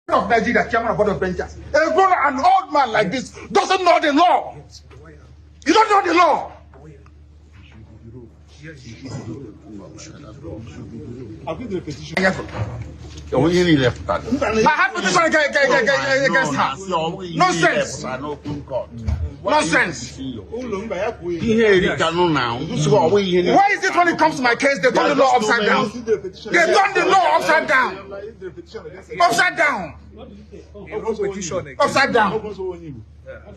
of Nigeria, chairman of board of benchers. A grown an old man like this doesn't know the law. You don't know the law. I'll give the petition. I have petition against her. Nonsense. Nonsense. Why is it when it comes to my case, they turn the law upside down? They turn the law upside down. Upside down. Upside down.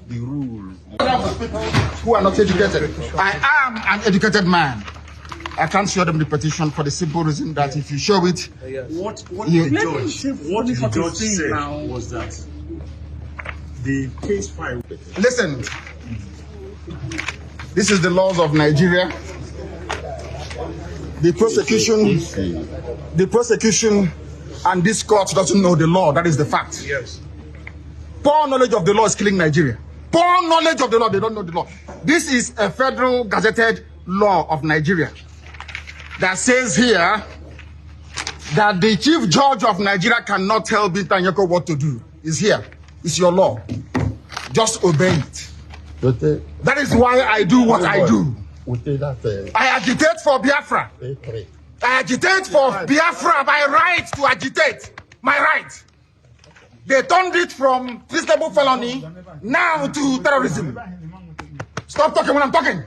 The rule. Who are not educated. I am an educated man. I can't show them the petition for the simple reason that if you show it, what the judge said was that the case file. Listen, this is the laws of Nigeria. The prosecution, and this court doesn't know the law. That is the fact. Yes. Poor knowledge of the law is killing Nigeria. Poor knowledge of the law, they don't know the law. This is a federal gazetted law of Nigeria that says here that the chief judge of Nigeria cannot tell Binta Nyako what to do. It's here. It's your law. Just obey it. That is why I do what I do. I agitate for Biafra. I agitate for Biafra. My right to agitate. My right. They turned it from treasonable felony now to terrorism. Stop talking when I'm talking.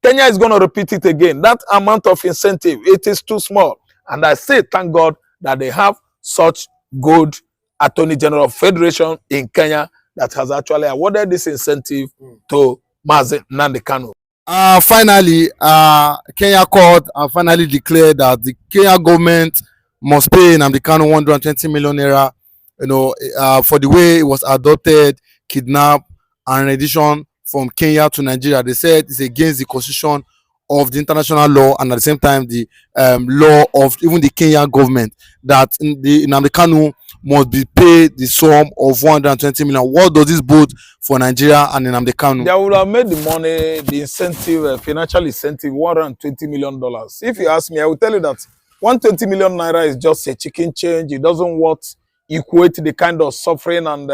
Kenya is going to repeat it again. That amount of incentive, it is too small. And I say, thank God that they have such good Attorney General of Federation in Kenya that has actually awarded this incentive to Nnamdi Kanu. Finally, Kenya court finally declared that the Kenya government must pay Nnamdi Kanu 120 million naira, for the way it was adopted, kidnapped, and rendition from Kenya to Nigeria. They said it's against the constitution of the international law and at the same time the law of even the Kenya government that the Nnamdi Kanu must be paid the sum of 120 million. What does this bode for Nigeria and Nnamdi Kanu? They would have made the money, the incentive, financial incentive, $120 million. If you ask me, I will tell you that 120 million naira is just a chicken change. It doesn't equate the kind of suffering and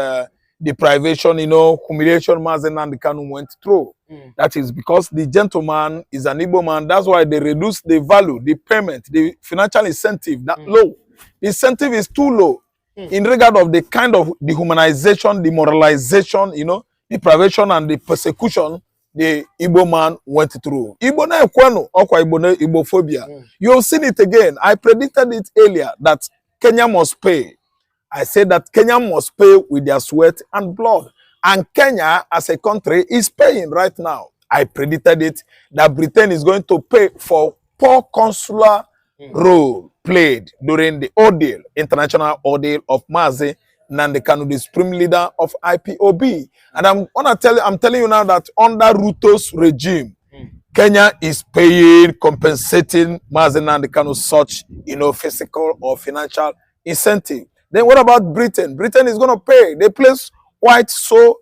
deprivation, humiliation Nnamdi Kanu went through. That is because the gentleman is an Igbo man. That's why they reduce the value, the payment, the financial incentive that low. The incentive is too low in regard of the kind of dehumanization, demoralization, deprivation and the persecution the Igbo man went through. Igbo na ekwenu, okwa Igbophobia. You have seen it again. I predicted it earlier that Kenya must pay. I said that Kenya must pay with their sweat and blood. And Kenya, as a country, is paying right now. I predicted it that Britain is going to pay for poor consular role played during the ordeal, international ordeal of Nnamdi Kanu, the supreme leader of IPOB. And I'm telling you now that under Ruto's regime, Kenya is paying, compensating Nnamdi Kanu such, physical or financial incentive. Then what about Britain? Britain is going to pay. They place quite so,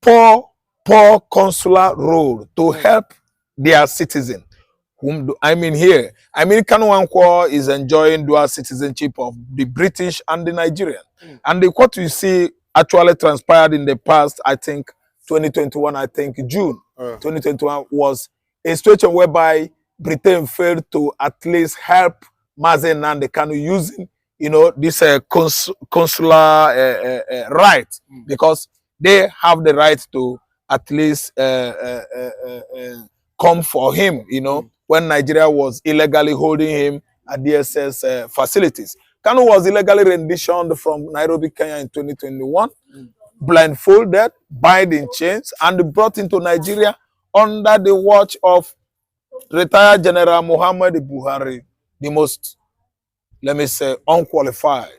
poor consular role to help their citizen. Here? Kanu Wankwo is enjoying dual citizenship of the British and the Nigerian. And what we see actually transpired in the past, I think, 2021, June 2021, was a situation whereby Britain failed to at least help Nnamdi Kanu using this consular right, because they have the right to at least come for him, when Nigeria was illegally holding him at DSS facilities. Kanu was illegally renditioned from Nairobi, Kenya in 2021, blindfolded, bound in chains, and brought into Nigeria under the watch of retired General Muhammad Buhari, the most, let me say, unqualified,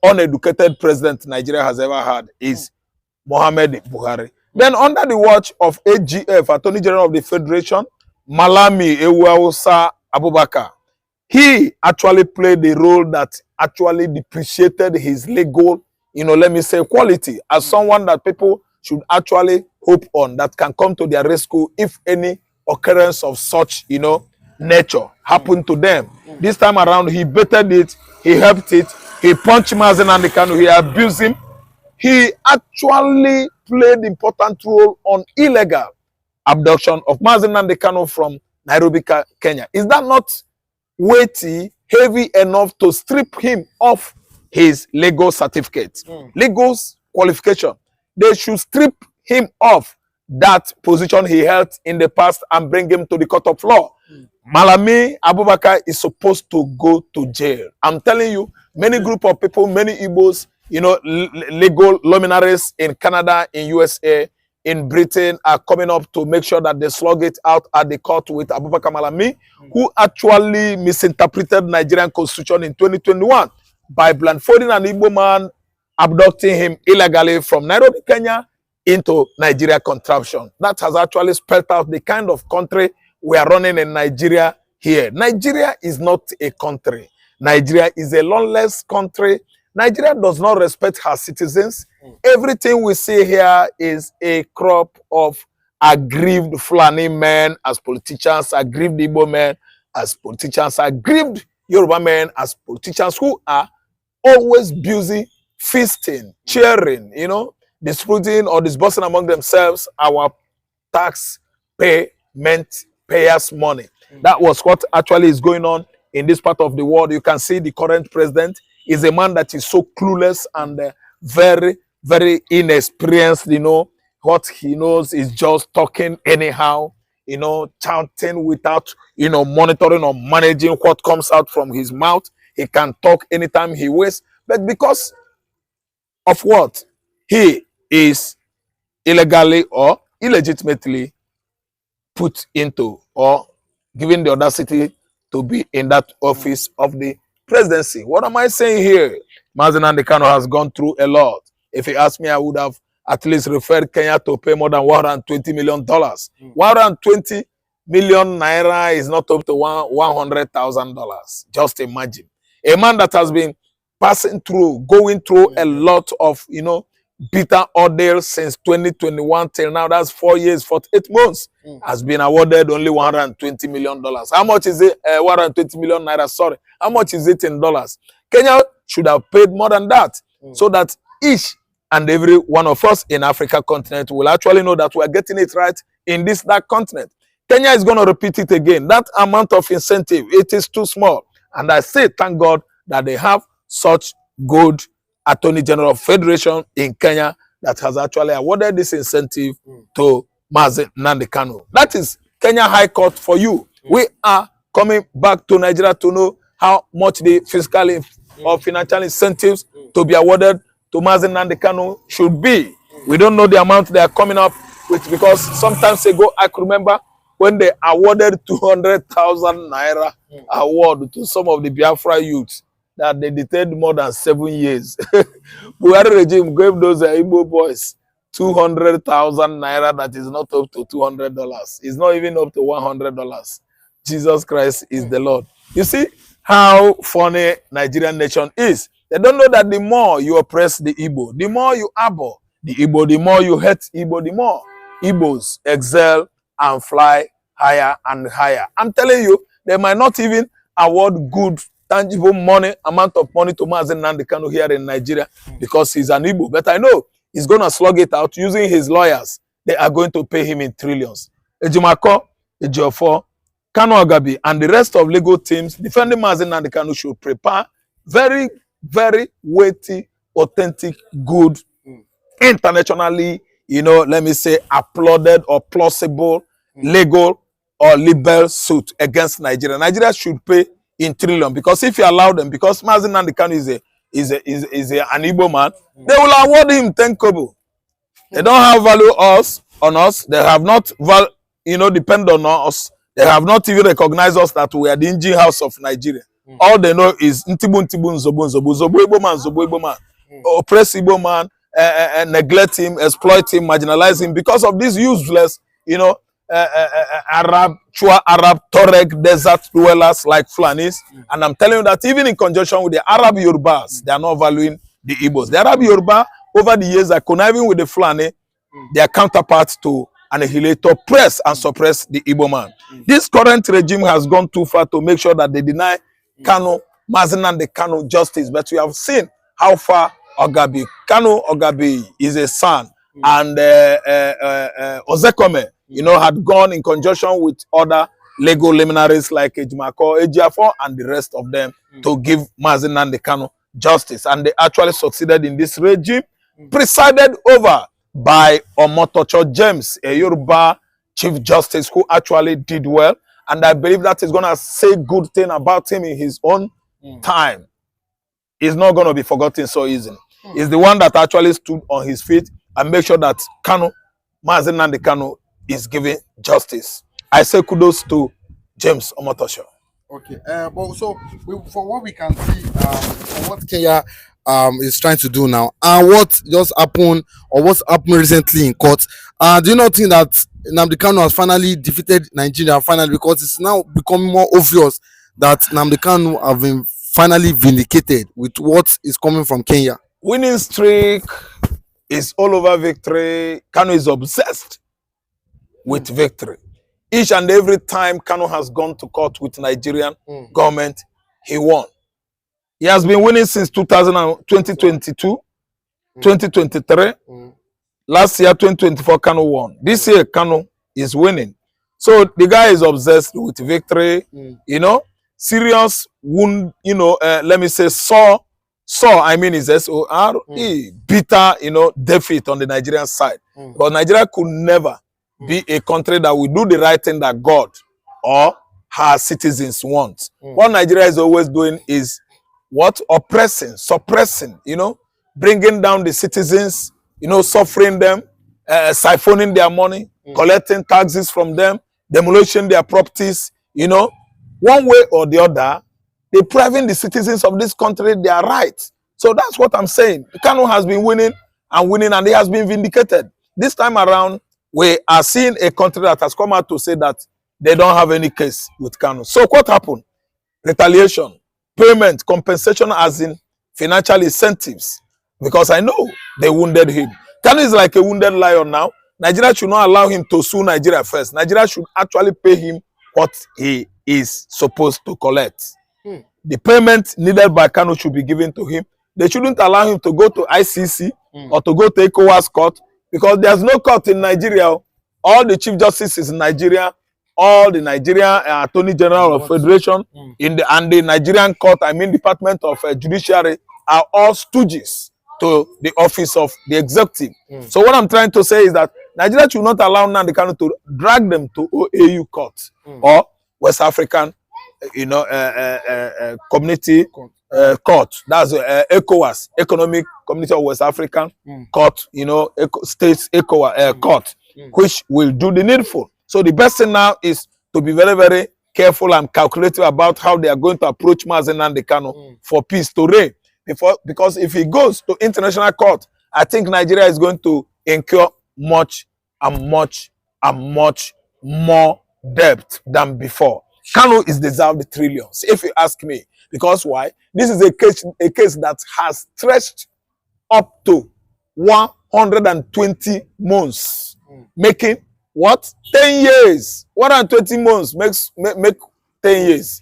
uneducated president Nigeria has ever had is Muhammad Buhari. Then under the watch of AGF, Attorney General of the Federation, Malami Ewusa Abubakar, he actually played the role that actually depreciated his legal, let me say, quality as someone that people should actually hope on, that can come to their rescue if any occurrence of such, nature happened to them. This time around, he bettered it he helped it. He punched Nnamdi Kanu, he abused him. He actually played important role on illegal abduction of Nnamdi Kanu from Nairobi, Kenya. Is that not weighty, heavy enough to strip him of his legal certificate, legal qualification? They should strip him of that position he held in the past and bring him to the court of law. Malami Abubakar is supposed to go to jail. I'm telling you, many group of people, many Igbos, you know, legal luminaries in Canada, in USA, in Britain are coming up to make sure that they slug it out at the court with Abubakar Malami, who actually misinterpreted Nigerian constitution in 2021 by blindfolding an Igbo man, abducting him illegally from Nairobi, Kenya, into Nigeria contraption. That has actually spelled out the kind of country we are running in Nigeria here. Nigeria is not a country. Nigeria is a lawless country. Nigeria does not respect her citizens. Everything we see here is a crop of aggrieved Fulani men as politicians, aggrieved Igbo men as politicians, aggrieved Yoruba men as politicians who are always busy feasting, cheering, you know, disputing or disbursing among themselves our tax payers' money. That was what actually is going on in this part of the world. You can see the current president is a man that is so clueless and very, very inexperienced. You know, what he knows is just talking anyhow, you know, chanting without, you know, monitoring or managing what comes out from his mouth. He can talk anytime he wishes, but because of what? He is illegally or illegitimately put into or given the audacity to be in that office of the presidency. What am I saying here? Nnamdi Kanu has gone through a lot. If he asked me, I would have at least referred Kenya to pay more than $120 million. 120 million naira is not up to $100,000. Just imagine. A man that has been passing through, going through a lot of, you know, bitter ordeals since 2021 till now, that's 4 years, 48 months, has been awarded only $120 million. How much is it? 120 million naira, sorry. How much is it in dollars? Kenya should have paid more than that, so that each and every one of us in Africa continent will actually know that we are getting it right in this dark continent. Kenya is going to repeat it again. That amount of incentive, it is too small. And I say, thank God that they have such good Attorney General of Federation in Kenya that has actually awarded this incentive to Nnamdi Kanu. That is Kenya High Court for you. We are coming back to Nigeria to know how much the fiscal or financial incentives to be awarded to Nnamdi Kanu should be. We don't know the amount they are coming up with, because sometimes ago I could remember when they awarded 200,000 naira award to some of the Biafra youths that they detained more than 7 years. Buhari regime gave those Igbo boys 200,000 naira that is not up to $200. It's not even up to $100. Jesus Christ is the Lord. You see how funny Nigerian nation is. They don't know that the more you oppress the Igbo, the more you abhor the Igbo, the more you hate Igbo, the more Igbos excel and fly higher and higher. I'm telling you, they might not even award good, tangible money, amount of money to Nnamdi Kanu here in Nigeria because he's an Igbo. But I know he's going to slug it out using his lawyers. They are going to pay him in trillions. Ejimako, Ejiofor, Kanu Agabi, and the rest of legal teams defending Nnamdi Kanu should prepare very, very weighty, authentic, good, internationally, you know, let me say, applauded or plausible, legal or liberal suit against Nigeria. Nigeria should pay in trillion, because if you allow them, because Nnamdi Kanu is an Igbo man, they will award him 10 kobo. They don't have value on us. They have not depend on us. They have not even recognized us that we are the engine house of Nigeria. All they know is Ntibu Nzobo Nzobo, Zobo Igbo man, oppress Igbo man, neglect him, exploit him, marginalize him because of these useless, Arab Tuareg desert dwellers like Fulanis. And I'm telling you that even in conjunction with the Arab Yorubas, they are not valuing the Igbos. The Arab Yoruba, over the years, are conniving with the Fulani, their counterparts, to annihilate, to oppress and suppress the Igbo man. This current regime has gone too far to make sure that they deny Kanu Nnamdi Kanu justice. But we have seen how far Kanu Ogabi is a son, and Ozekome, had gone in conjunction with other legal luminaries like Ejimako, Ejiafo, and the rest of them to give Nnamdi Kanu justice. And they actually succeeded in this regime, presided over by Omotocho James, a Yoruba Chief Justice who actually did well. And I believe that is going to say good thing about him in his own time. He's not going to be forgotten so easily. He's the one that actually stood on his feet and make sure that Nnamdi Kanu is given justice. I say kudos to James Omotocho. Okay, but so for what we can see, for what Kenya is trying to do now, and what just happened or what's happened recently in court, do you not think that Nnamdi Kanu has finally defeated Nigeria finally, because it's now becoming more obvious that Nnamdi Kanu have been finally vindicated with what is coming from Kenya? Winning streak is all over victory. Kanu is obsessed with victory. Each and every time Kanu has gone to court with Nigerian government, he won. He has been winning since 2022, 2023. Last year, 2024, Kanu won. This year, Kanu is winning. So the guy is obsessed with victory. Serious wound. Let me say I mean is S-O-R-E. Bitter, defeat on the Nigerian side. Because Nigeria could never be a country that will do the right thing that God or her citizens want. What Nigeria is always doing is what? Oppressing, suppressing, bringing down the citizens, suffering them, siphoning their money, collecting taxes from them, demolishing their properties, one way or the other, depriving the citizens of this country their rights. So that's what I'm saying. Kanu has been winning, and he has been vindicated. This time around, we are seeing a country that has come out to say that they don't have any case with Kanu. So what happened? Retaliation, payment, compensation as in financial incentives. Because I know they wounded him. Kanu is like a wounded lion now. Nigeria should not allow him to sue Nigeria first. Nigeria should actually pay him what he is supposed to collect. The payment needed by Kanu should be given to him. They shouldn't allow him to go to ICC or to go to ECOWAS court, because there's no court in Nigeria. All the chief justices in Nigeria, all the Nigerian Attorney General of Federation and the Nigerian court, Department of Judiciary, are all stooges to the office of the executive. So what I'm trying to say is that Nigeria should not allow Nnamdi Kanu to drag them to OAU court or West African, community court. That's ECOWAS, Economic Community of West African court, states ECOWAS court, which will do the needful. So the best thing now is to be very, very careful and calculative about how they are going to approach Nnamdi Kanu for peace to reign. Because if he goes to international court, I think Nigeria is going to incur much and much and much more debt than before. Kanu is deserved trillions, if you ask me. Because why? This is a case that has stretched up to 120 months, making what? 10 years. 120 months make 10 years.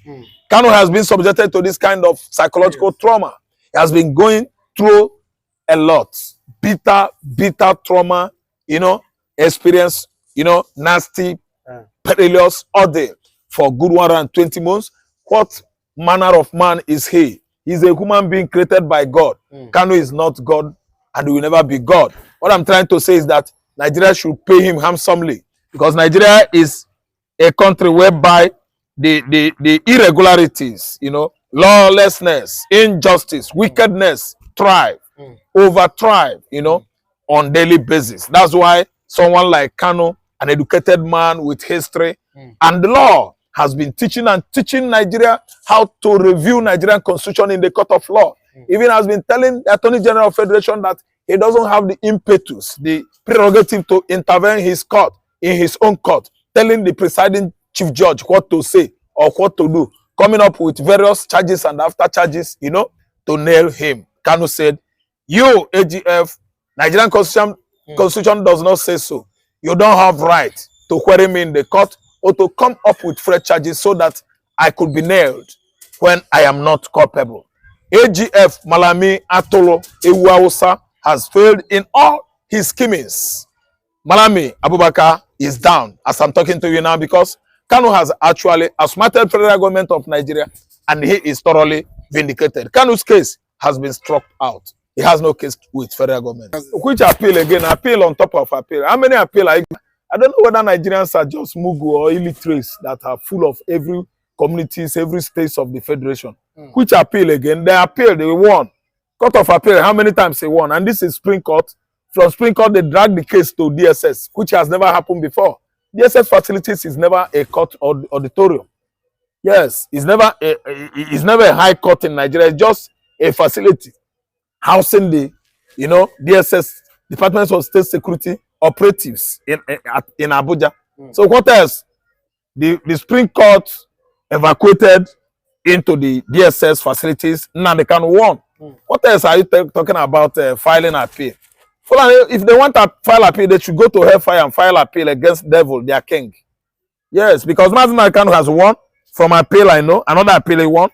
Kanu has been subjected to this kind of psychological trauma. He has been going through a lot. Bitter trauma, experience, nasty, perilous ordeal for good 120 months. What manner of man is he? He's a human being created by God. Kanu is not God and will never be God. What I'm trying to say is that Nigeria should pay him handsomely, because Nigeria is a country whereby the irregularities, lawlessness, injustice, wickedness thrive, thrive, on daily basis. That's why someone like Kanu, an educated man with history and the law, has been teaching Nigeria how to review Nigerian constitution in the court of law. Even has been telling the Attorney General of Federation that he doesn't have the impetus, the prerogative to intervene in his own court, telling the presiding chief judge what to say or what to do, coming up with various charges and after charges, to nail him. Kanu said, you, AGF, Nigerian constitution does not say so. You don't have right to query me in the court or to come up with fresh charges so that I could be nailed. when I am not culpable. AGF Malami Atolo Ewuausa has failed in all his schemings. Malami Abubakar is down as I'm talking to you now because Kanu has actually outsmarted federal government of Nigeria and he is thoroughly vindicated. Kanu's case has been struck out. He has no case with federal government. Which appeal again? Appeal on top of appeal. How many appeal are you? I don't know whether Nigerians are just mugu or illiterates that are full of every communities, every states of the federation. Which appeal again? They appeal, they won. Court of appeal, how many times they won? And this is Supreme Court. From Supreme Court, they drag the case to DSS, which has never happened before. DSS facilities is never a court or auditorium. Yes, it's never a high court in Nigeria. It's just a facility housing the, DSS, Department of State Security operatives in Abuja. So what else? The Supreme Court evacuated into the DSS facilities. Now they can won. What else are you talking about filing appeal? If they want to file appeal, they should go to hellfire and file appeal against devil, their king. Yes, because Mazi Kanu has won from appeal, I know. Another appeal he won.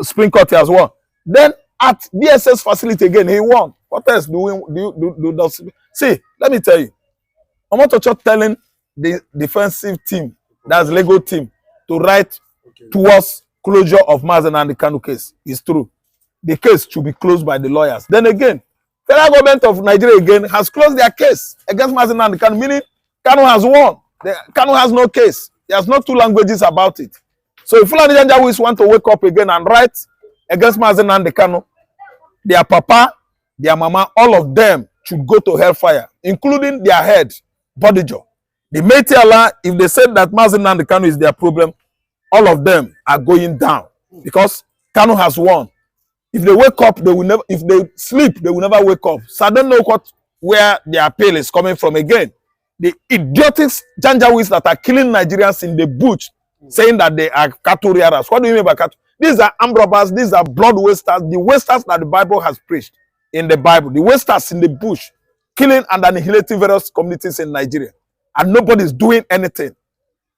Supreme Court has won. Then at DSS facility again, he won. What else do see, let me tell you. I'm not just telling the defensive team, that's Lego team, to write towards closure of Mazi Kanu case. It's true. The case should be closed by the lawyers. Then again, federal government of Nigeria again has closed their case against Mazi Kanu, meaning Kanu has won. Kanu has no case. There's no two languages about it. So if Fulani Janjaweeds want to wake up again and write against Mazi Kanu, their papa, their mama, all of them should go to hellfire, including their head, Bodijo. The Métis Allah, if they said that Mazi Kanu is their problem, all of them are going down because Kanu has won. If they wake up, they will never. If they sleep, they will never wake up. So I don't know where the appeal is coming from again. The idiotic Janjaweeds that are killing Nigerians in the bush, saying that they are cattle rearers. What do you mean by cattle? These are armed robbers. These are blood wasters. The wasters that the Bible has preached in the Bible. The wasters in the bush, killing and annihilating various communities in Nigeria, and nobody is doing anything.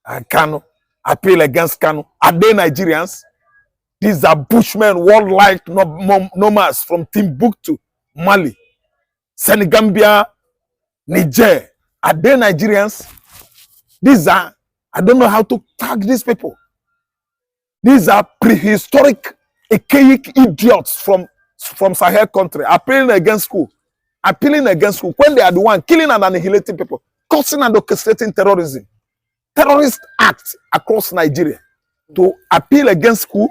Kanu appeal against Kanu. Are they Nigerians? These are bushmen, warlike nomads from Timbuktu, Mali, Senegambia, Niger. Are they Nigerians? These are, I don't know how to tag these people. These are prehistoric, archaic idiots from Sahel country, appealing against who? Appealing against who? When they are the one killing and annihilating people, causing and orchestrating terrorism. Terrorist acts across Nigeria. To appeal against who?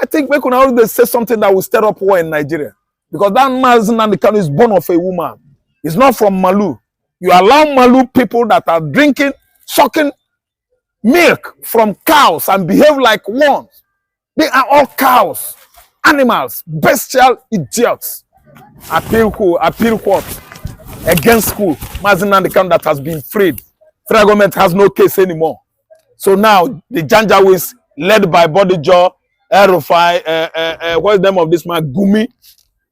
I think we could already say something that will stir up war in Nigeria. Because that Mazi Kanu is born of a woman. It's not from Malu. You allow Malu people that are drinking, sucking milk from cows and behave like ones. They are all cows, animals, bestial idiots. Appeal who? Appeal what? Against who? Mazi Kanu that has been freed. Federal government has no case anymore. So now the Janjaweeds, led by Bodijo, Erufai, what's the name of this man? Gumi.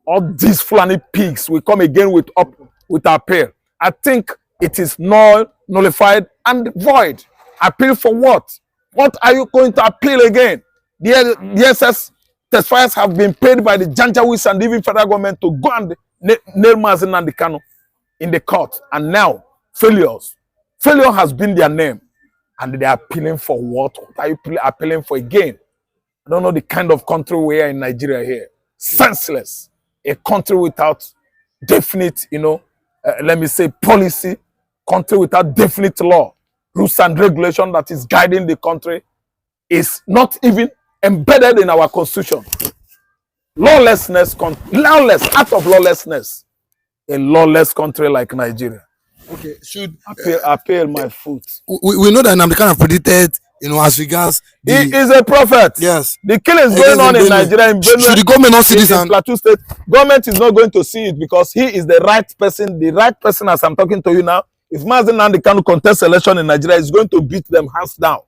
All these Fulani pigs will come again with appeal. I think it is nullified and void. Appeal for what? What are you going to appeal again? The DSS testifiers have been paid by the Janjaweeds and even federal government to go and nail Mazi Kanu in the court. And now, failures. Failure has been their name. And they are appealing for what? What are you appealing for again? I don't know the kind of country we are in Nigeria here. Senseless. A country without definite, let me say, policy. Country without definite law. Rules and regulation that is guiding the country is not even embedded in our constitution. Lawlessness, lawless, out of lawlessness. A lawless country like Nigeria. Okay, should appeal my foot. We know that Nnamdi kind of predicted, as regards he is a prophet. Yes. The killing is going on in Nigeria. In Benue, should the government not see this? In Plateau State, government is not going to see it because he is the right person. The right person, as I'm talking to you now. If Mazi Kanu contest election in Nigeria, is going to beat them hands down.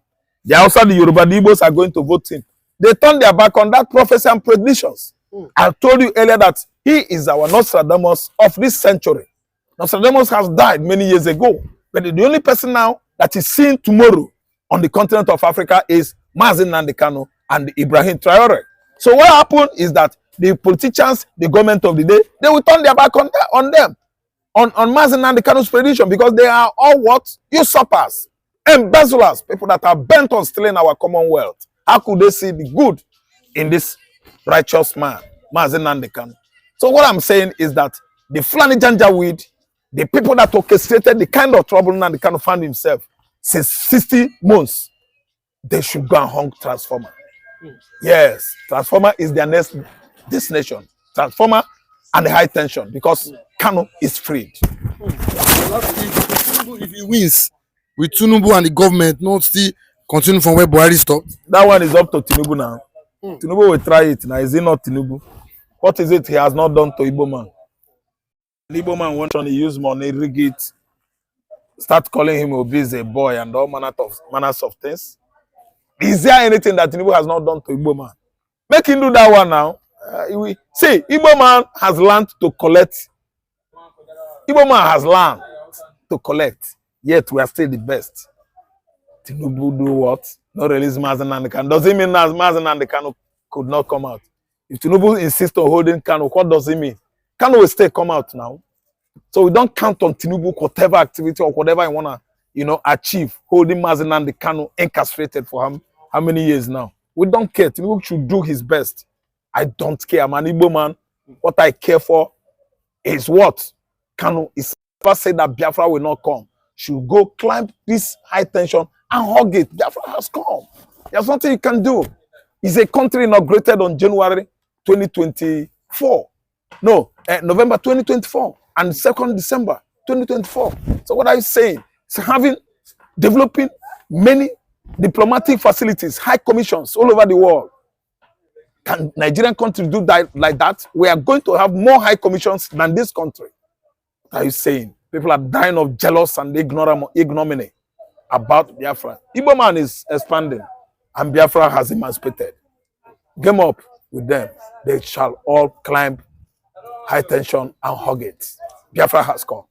The Hausa, the Yoruba, the Igbos are going to vote him. They turn their back on that prophecy and predictions. I told you earlier that he is our Nostradamus of this century. Nostradamus has died many years ago. But the only person now that is seen tomorrow on the continent of Africa is Mazi Kanu and Ibrahim Traore. So what happened is that the politicians, the government of the day, they will turn their back on them, on Mazen and the Kanu's prediction, because they are all what? Usurpers, embezzlers, people that are bent on stealing our commonwealth. How could they see the good in this righteous man, Mazen and the Kanu? So what I'm saying is that the Fulani Janjaweed, the people that orchestrated the kind of trouble Nnamdi Kanu found himself since 60 months, they should go and hung Transformer. Yes, Transformer is their next destination. Transformer and the high tension, because Kanu is freed. If he wins with Tinubu and the government, not still continue from where Buhari stopped. That one is up to Tinubu now. Tinubu will try it now. Is it not Tinubu? What is it he has not done to Igbo man? Igbo man went on to use money, rig it, start calling him obese a boy and all manners of things. Is there anything that Tinubu has not done to Igbo man? Make him do that one now. See, Igbo man has learned to collect. Igbo man has learned to collect. Yet we are still the best. Tinubu do what? Not release Mazen and the Kanu. Does it mean that Mazen and the Kanu could not come out? If Tinubu insists on holding Kanu, what does it mean? Kanu will still come out now. So we don't count on Tinubu, whatever activity or whatever you wanna, achieve, holding Mazen and the Kanu incarcerated for how many years now? We don't care. Tinubu should do his best. I don't care. I'm an Igbo man. What I care for is what? Kanu is never said that Biafra will not come. Should go climb this high tension and hug it. Biafra has come. There's nothing you can do. It's a country inaugurated on January 2024. No, November 2024 and 2nd December 2024. So what are you saying? It's developing many diplomatic facilities, high commissions all over the world. Can Nigerian country do that like that? We are going to have more high commissions than this country. What are you saying? People are dying of jealous and ignominy about Biafra. Igbo man is expanding and Biafra has emancipated. Game up with them. They shall all climb high tension and hug it. Biafra has come.